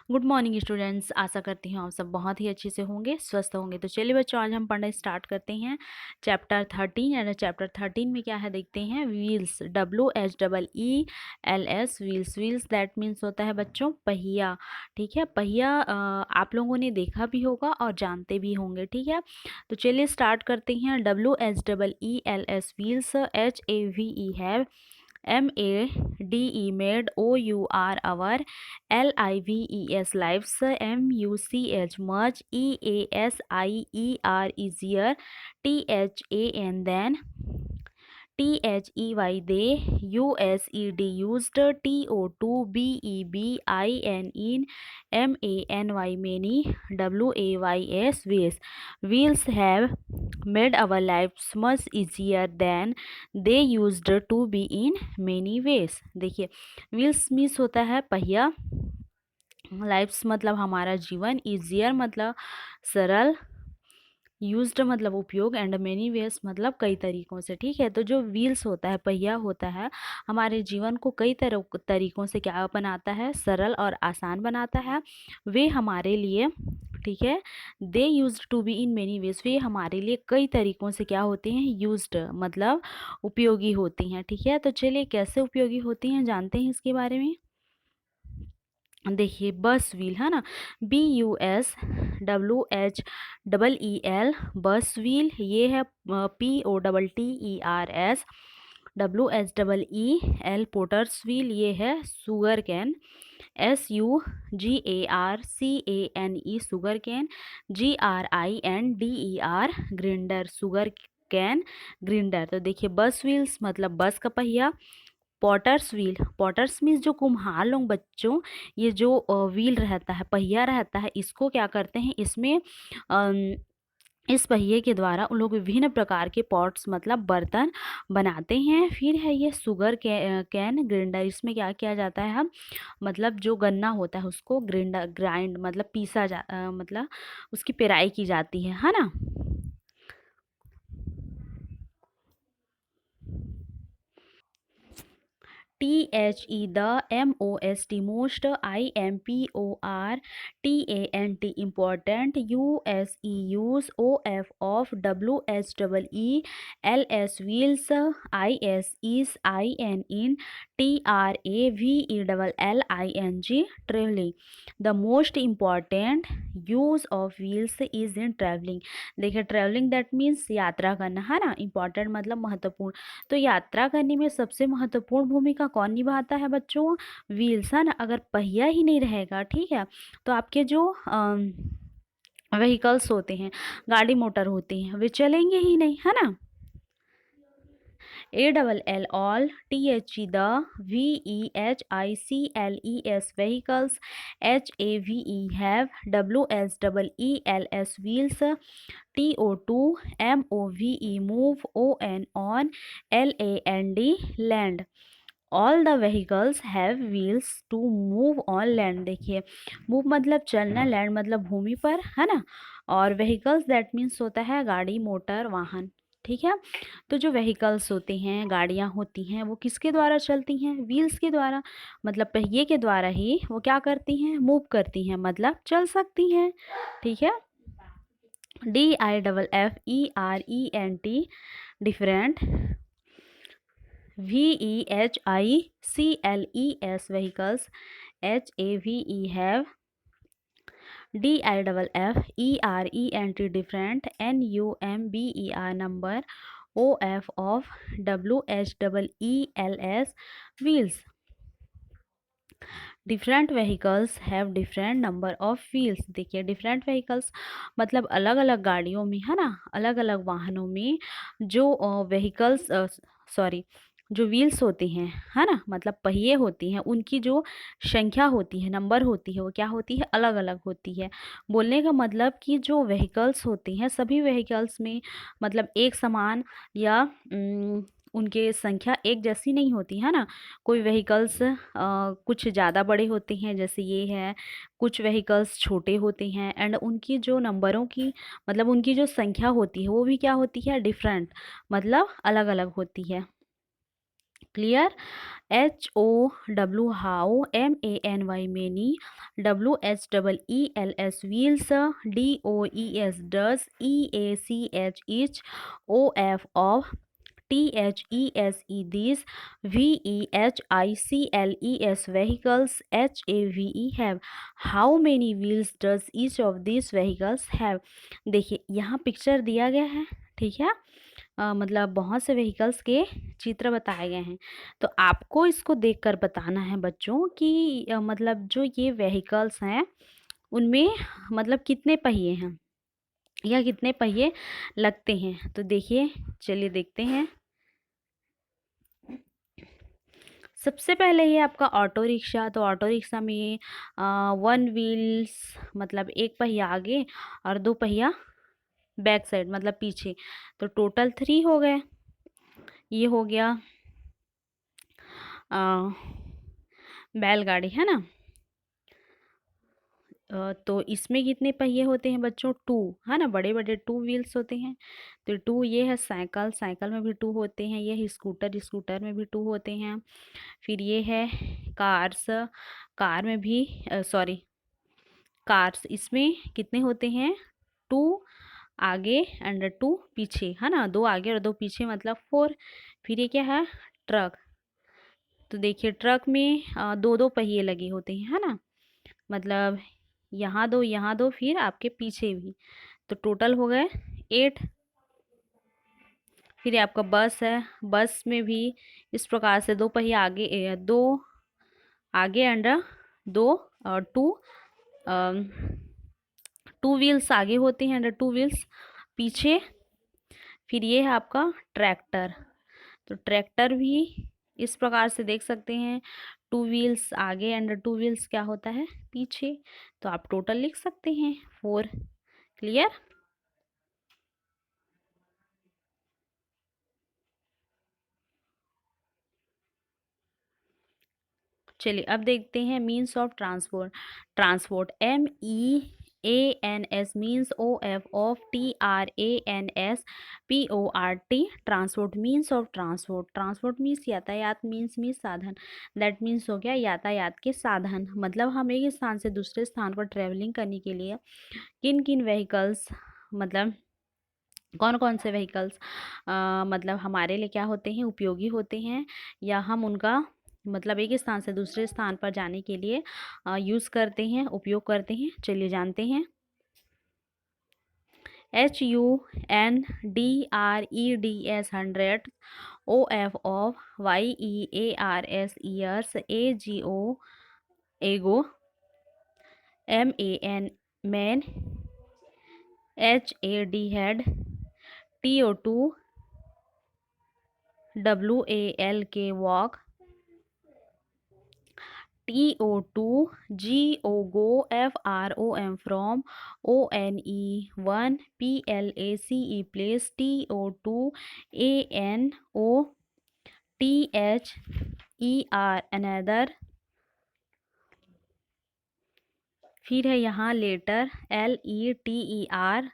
Good morning students. आशा करती हूँ आप सब बहुत ही अच्छे से होंगे, स्वस्थ होंगे। तो चलिए बच्चों, आज हम पढ़ना स्टार्ट करते हैं चैप्टर 13। एंड चैप्टर 13 में क्या है देखते हैं। Wheels, WHEELS, wheels. Wheels that means होता है बच्चों पहिया। ठीक है, पहिया आप लोगों ने देखा भी होगा और जानते भी होंगे। ठीक है, तो चलिए स्टार्ट करते हैं। WHEELS व्हील्स, HAVE है, MADE made, OUR our, LIVES lives, MUCH much, EASIER easier, THAN then, THEY they, USED used, TO2 BEBIN in, MANY many, WAYS ways. Wheels have made our lives much easier than they used to be in many ways। देखिए, wheels means होता है पहिया, lives मतलब हमारा जीवन, easier मतलब सरल, used मतलब उपयोग, एंड मेनी वेज मतलब कई तरीकों से। ठीक है, तो जो व्हील्स होता है, पहिया होता है, हमारे जीवन को कई तरीकों से क्या बनाता है, सरल और आसान बनाता है। वे हमारे लिए, ठीक है, they used to be in many ways, वे हमारे लिए कई तरीकों से क्या होते हैं, यूज्ड मतलब उपयोगी होती हैं। ठीक है, तो चलिए कैसे उपयोगी होती हैं जानते हैं इसके बारे में। देखिए, बस व्हील है ना, BUSWHEEL, बस व्हील। ये है POTTERS, WHEEL, पोटर्स व्हील। ये है sugar cane, SUGARCANE, sugar cane, GRINDER, grinder, sugar cane grinder. तो देखिए, बस व्हील्स मतलब बस का पहिया। पॉटर्स व्हील, पॉटर्स मीन्स जो कुम्हार लोग बच्चों, ये जो व्हील रहता है, पहिया रहता है, इसको क्या करते हैं, इसमें इस पहिए के द्वारा उन लोग विभिन्न प्रकार के पॉट्स मतलब बर्तन बनाते हैं। फिर है ये शुगर कैन ग्राइंडर, इसमें क्या किया जाता है, हम मतलब जो गन्ना होता है उसको ग्राइंड मतलब पीसा मतलब उसकी पेराई की जाती है ना। THE the, MOST most, IMPORTANT important, USE use, OF off, WHEELS wheels, ISEs in, TRAVELLING traveling। The most important use of wheels is in traveling। देखिए, ट्रेवलिंग दैट मीन्स यात्रा करना है ना, इम्पॉर्टेंट मतलब महत्वपूर्ण। तो यात्रा करने में सबसे महत्वपूर्ण भूमिका कौन निभाता है बच्चों, व्हील्स है ना। अगर पहिया ही नहीं रहेगा, ठीक है, तो आपके जो व्हीकल्स होते हैं, गाड़ी मोटर होती हैं, वे चलेंगे ही नहीं, है ना। ALL all, THE the, VEHICLES vehicles, HAVE have, WSEELS wheels, TO2 MOVE move, on, LAND land। All the vehicles have wheels to move on land. देखिए, मूव मतलब चलना, लैंड मतलब भूमि पर, है ना। और व्हीकल्स दैट मीन्स होता है गाड़ी मोटर वाहन। ठीक है, तो जो व्हीकल्स होते हैं, गाड़ियाँ होती हैं, वो किसके द्वारा चलती हैं, व्हील्स के द्वारा, मतलब पहिए के द्वारा ही वो क्या करती हैं, मूव करती हैं मतलब चल सकती हैं। ठीक है, DIFFERENT different, VEHICLES vehicles, HAVE have, DIFFERENT different, NUMBER number, OF of, WHEELS wheels। Different vehicles have different number of wheels. देखिए, डिफरेंट व्हीकल्स मतलब अलग अलग गाड़ियों में, है ना, अलग अलग वाहनों में जो व्हीकल्स सॉरी जो व्हील्स होती हैं, है ना, मतलब पहिए होती हैं, उनकी जो संख्या होती है, नंबर होती है, वो क्या होती है, अलग अलग होती है। बोलने का मतलब कि जो व्हीकल्स होती हैं, सभी व्हीकल्स में मतलब एक समान या उनके संख्या एक जैसी नहीं होती, है ना। कोई व्हीकल्स कुछ ज़्यादा बड़े होते हैं, जैसे ये है, कुछ व्हीकल्स छोटे होते हैं, एंड उनकी जो नंबरों की मतलब उनकी जो संख्या होती है वो भी क्या होती है, डिफरेंट मतलब अलग अलग होती है। Clear? HOW how, MANY many, WHEELS wheels, DOES does, EACH each, OF of, THESE these, VEHICLES vehicles, HAVE have. How many wheels does each of these vehicles have? देखिए यहाँ पिक्चर दिया गया है, ठीक है। मतलब बहुत से व्हीकल्स के चित्र बताए गए हैं। तो आपको इसको देखकर बताना है बच्चों कि मतलब जो ये व्हीकल्स हैं उनमें मतलब कितने पहिए हैं या कितने पहिए लगते हैं। तो देखिए, चलिए देखते हैं। सबसे पहले ये आपका ऑटो रिक्शा। तो ऑटो रिक्शा में 1 व्हील्स मतलब एक पहिया आगे और 2 पहिया बैक साइड मतलब पीछे। तो टोटल 3 हो गए। ये हो गया बैलगाड़ी, है ना। तो इसमें कितने पहिए होते हैं बच्चों? 2, है ना। बड़े बड़े 2 व्हील्स होते हैं। तो 2 ये है साइकिल, साइकिल में भी 2 होते हैं। ये है स्कूटर, स्कूटर में भी 2 होते हैं। फिर ये है कार्स, कार में भी सॉरी कार्स, इसमें कितने होते हैं? 2 आगे एंड 2 पीछे, है ना। 2 आगे और 2 पीछे मतलब 4। फिर ये क्या है? ट्रक। तो देखिए ट्रक में 2-2 पहिए लगे होते हैं, है ना। मतलब यहाँ 2 यहाँ 2 फिर आपके पीछे भी। तो टोटल हो गए 8। फिर ये आपका बस है। बस में भी इस प्रकार से 2 पहिए आगे, 2 आगे एंड 2 और 2 व्हील्स आगे होते हैं एंड 2 व्हील्स पीछे। फिर ये है आपका ट्रैक्टर। तो ट्रैक्टर भी इस प्रकार से देख सकते हैं, 2 व्हील्स आगे एंड 2 व्हील्स क्या होता है? पीछे। तो आप टोटल लिख सकते हैं 4। क्लियर? चलिए अब देखते हैं means of transport. Transport MEANS means OF of TRANSPORT। Transport means of transport. Transport means यातायात, मीन्स साधन। दैट मीन्स हो गया यातायात के साधन। मतलब हम एक स्थान से दूसरे स्थान पर ट्रेवलिंग करने के लिए किन किन व्हीकल्स मतलब कौन कौन से व्हीकल्स मतलब हमारे लिए क्या होते हैं? उपयोगी होते हैं, या हम उनका मतलब एक स्थान से दूसरे स्थान पर जाने के लिए यूज़ करते हैं, उपयोग करते हैं। चलिए जानते हैं। HUNDREDS 100, OF of, YEARS years, AGO ego, MAN man, HAD head, TO2 WALK walk, TO2 GO go, FROM from, ONE 1 PLACE place, TO2 ANOTHER another। फिर है यहाँ later LETER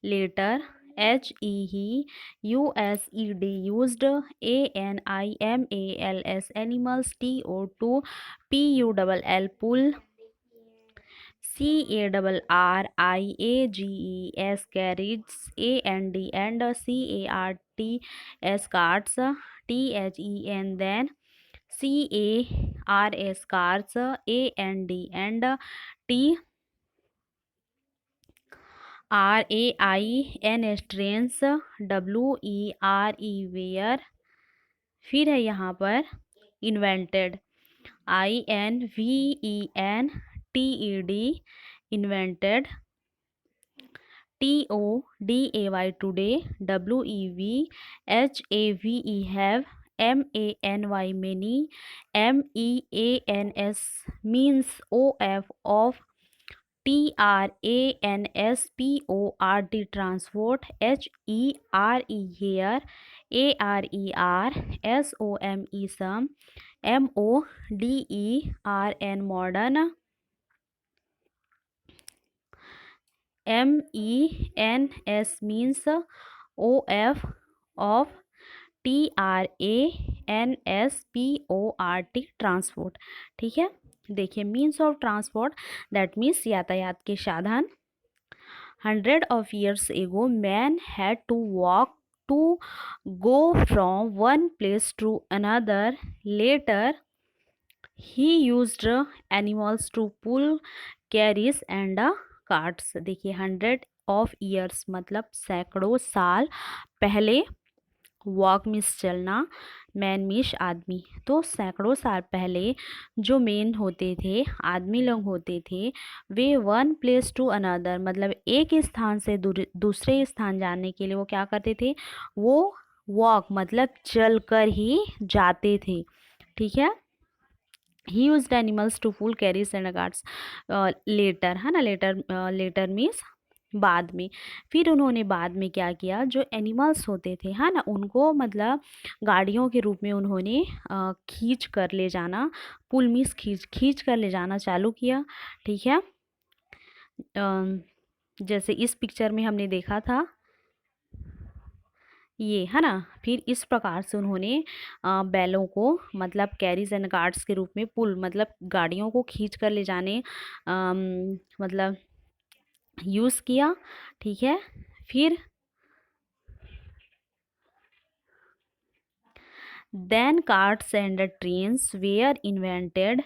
later, HE USED used, ANIMALS animals, TO2 PULL pull, CARRIAGES carriages, and CARTS carts, THEN then, CARS cars, and TRAIN trains, WERE फिर है यहाँ पर invented, INVENTED invented, TODAY today, WEVHAVE have, MANY many, MEANS means OF of, TRANSPORT transport, HERE here, ARER SOME some, MODERN modern, MENS means OF of, TRANSPORT transport. ठीक है, देखिए means of transport that means यातायात के साधन। 100 years ago man had to walk to go from one place to another. Later he used animals to pull carries and carts। देखिए 100 years मतलब सैकड़ों साल पहले, वॉक मीन्स चलना, मैन मीन्स आदमी, तो सैकड़ों साल पहले जो मेन होते थे, आदमी लोग होते थे, way one place to another मतलब एक स्थान से दूसरे स्थान जाने के लिए वो क्या करते थे, वो वॉक मतलब चल कर ही जाते थे। ठीक है, he used animals to pull carriages and carts. Later है ना, लेटर मीन्स बाद में। फिर उन्होंने बाद में क्या किया, जो एनिमल्स होते थे है ना, उनको मतलब गाड़ियों के रूप में उन्होंने खींच कर ले जाना, पुल मीन्स खींच कर ले जाना चालू किया। ठीक है, जैसे इस पिक्चर में हमने देखा था ये है ना। फिर इस प्रकार से उन्होंने बैलों को मतलब कैरीज एंड कार्ट्स के रूप में, पुल मतलब गाड़ियों को खींच कर ले जाने मतलब यूज़ किया। ठीक है, फिर then carts and trains were invented।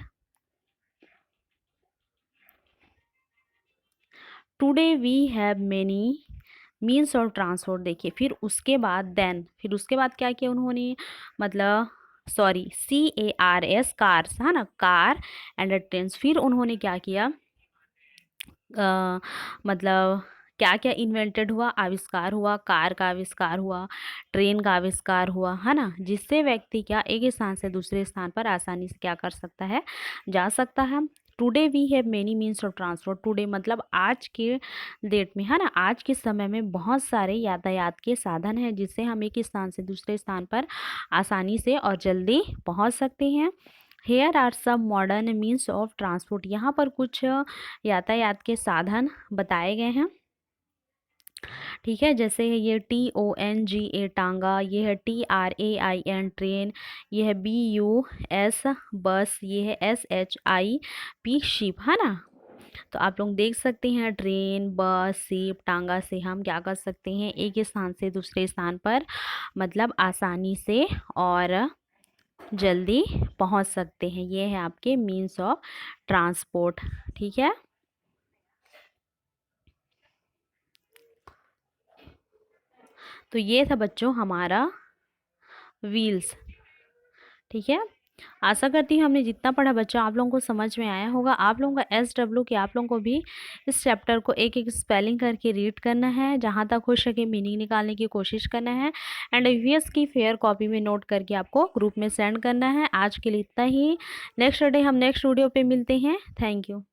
Today we have many means of transport। देखिए फिर उसके बाद फिर उसके बाद क्या किया उन्होंने, मतलब सॉरी CARS कार्स है ना, कार एंड ट्रेन्स। फिर उन्होंने क्या किया, मतलब क्या क्या इन्वेंटेड हुआ, आविष्कार हुआ, कार का आविष्कार हुआ, ट्रेन का आविष्कार हुआ है ना, जिससे व्यक्ति क्या एक स्थान से दूसरे स्थान पर आसानी से क्या कर सकता है, जा सकता है। Today we have many means of transport. Today मतलब आज के डेट में है ना, आज के समय में बहुत सारे यातायात के साधन हैं जिससे हम एक स्थान से दूसरे स्थान पर आसानी से और जल्दी पहुंच सकते हैं। Here are some modern means of transport. यहाँ पर कुछ यातायात के साधन बताए गए हैं। ठीक है, जैसे ये TONGA टांगा, ये है TRAIN ट्रेन, ये है BUS बस, ये है SHIP शिप है ना। तो आप लोग देख सकते हैं ट्रेन, बस, शिप, टांगा से हम क्या कर सकते हैं, एक स्थान से दूसरे स्थान पर मतलब आसानी से और जल्दी पहुंच सकते हैं। ये है आपके मीन्स ऑफ ट्रांसपोर्ट। ठीक है, तो ये था बच्चों हमारा व्हील्स। ठीक है, आशा करती हूँ हमने जितना पढ़ा बच्चों आप लोगों को समझ में आया होगा। आप लोगों का SW के आप लोगों को भी इस चैप्टर को एक एक स्पेलिंग करके रीड करना है, जहाँ तक हो सके मीनिंग निकालने की कोशिश करना है, एंड EVS की फेयर कॉपी में नोट करके आपको ग्रुप में सेंड करना है। आज के लिए इतना ही, नेक्स्ट डे हम नेक्स्ट वीडियो पे मिलते हैं। Thank you.